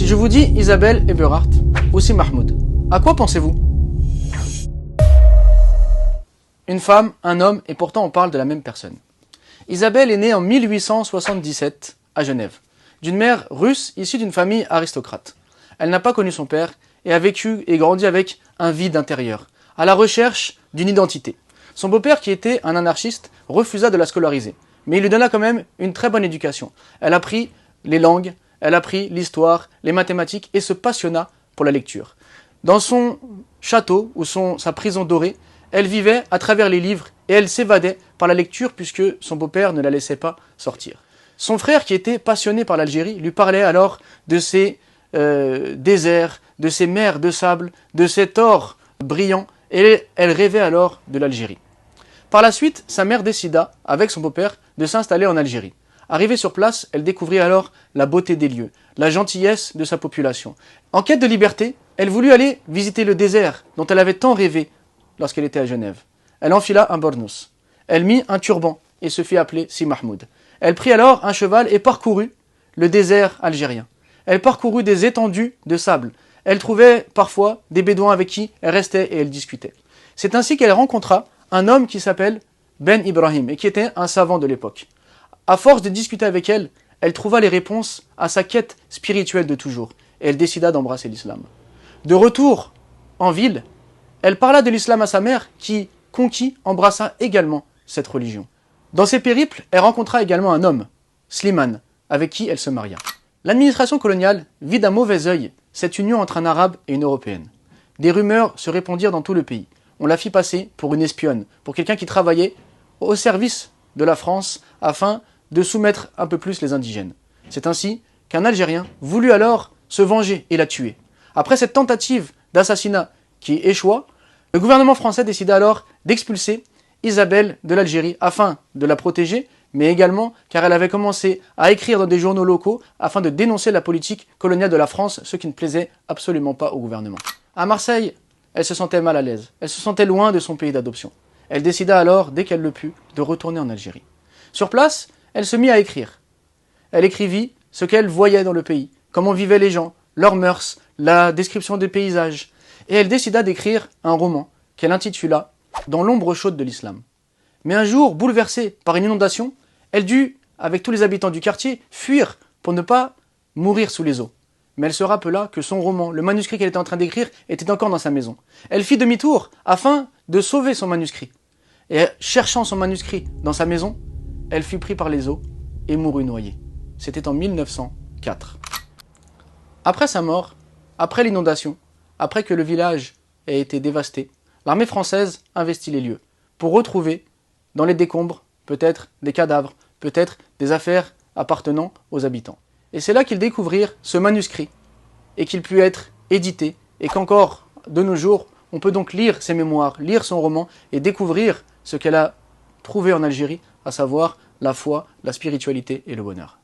je vous dis Isabelle Eberhardt ou Si Mahmoud, à quoi pensez-vous? Une femme, un homme, et pourtant on parle de la même personne. Isabelle est née en 1877 à Genève, d'une mère russe issue d'une famille aristocrate. Elle n'a pas connu son père et a vécu et grandi avec un vide intérieur, à la recherche d'une identité. Son beau-père, qui était un anarchiste, refusa de la scolariser, mais il lui donna quand même une très bonne éducation. Elle apprit les langues, elle apprit l'histoire, les mathématiques et se passionna pour la lecture. Dans son château ou sa prison dorée, elle vivait à travers les livres et elle s'évadait par la lecture puisque son beau-père ne la laissait pas sortir. Son frère, qui était passionné par l'Algérie, lui parlait alors de ses déserts, de ses mers de sable, de cet or brillant, et elle rêvait alors de l'Algérie. Par la suite, sa mère décida, avec son beau-père, de s'installer en Algérie. Arrivée sur place, elle découvrit alors la beauté des lieux, la gentillesse de sa population. En quête de liberté, elle voulut aller visiter le désert dont elle avait tant rêvé lorsqu'elle était à Genève. Elle enfila un bornos. Elle mit un turban et se fit appeler Si Mahmoud. Elle prit alors un cheval et parcourut le désert algérien. Elle parcourut des étendues de sable. Elle trouvait parfois des bédouins avec qui elle restait et elle discutait. C'est ainsi qu'elle rencontra un homme qui s'appelle Ben Ibrahim et qui était un savant de l'époque. À force de discuter avec elle, elle trouva les réponses à sa quête spirituelle de toujours et elle décida d'embrasser l'islam. De retour en ville, elle parla de l'islam à sa mère qui, conquis, embrassa également cette religion. Dans ses périples, elle rencontra également un homme, Slimane, avec qui elle se maria. L'administration coloniale vit d'un mauvais œil cette union entre un arabe et une européenne. Des rumeurs se répandirent dans tout le pays. On la fit passer pour une espionne, pour quelqu'un qui travaillait au service de la France afin de soumettre un peu plus les indigènes. C'est ainsi qu'un Algérien voulut alors se venger et la tuer. Après cette tentative d'assassinat qui échoua, le gouvernement français décida alors d'expulser Isabelle de l'Algérie afin de la protéger, mais également car elle avait commencé à écrire dans des journaux locaux afin de dénoncer la politique coloniale de la France, ce qui ne plaisait absolument pas au gouvernement. À Marseille, elle se sentait mal à l'aise, elle se sentait loin de son pays d'adoption. Elle décida alors, dès qu'elle le put, de retourner en Algérie. Sur place, elle se mit à écrire. Elle écrivit ce qu'elle voyait dans le pays, comment vivaient les gens, leurs mœurs, la description des paysages. Et elle décida d'écrire un roman qu'elle intitula « Dans l'ombre chaude de l'islam ». Mais un jour, bouleversée par une inondation, elle dut, avec tous les habitants du quartier, fuir pour ne pas mourir sous les eaux. Mais elle se rappela que son roman, le manuscrit qu'elle était en train d'écrire, était encore dans sa maison. Elle fit demi-tour afin de sauver son manuscrit. Et cherchant son manuscrit dans sa maison, elle fut prise par les eaux et mourut noyée. C'était en 1904. Après sa mort, après l'inondation, après que le village ait été dévasté, l'armée française investit les lieux pour retrouver dans les décombres peut-être des cadavres, peut-être des affaires appartenant aux habitants. Et c'est là qu'ils découvrirent ce manuscrit et qu'il put être édité et qu'encore de nos jours, on peut donc lire ses mémoires, lire son roman et découvrir ce qu'elle a trouvé en Algérie, à savoir la foi, la spiritualité et le bonheur.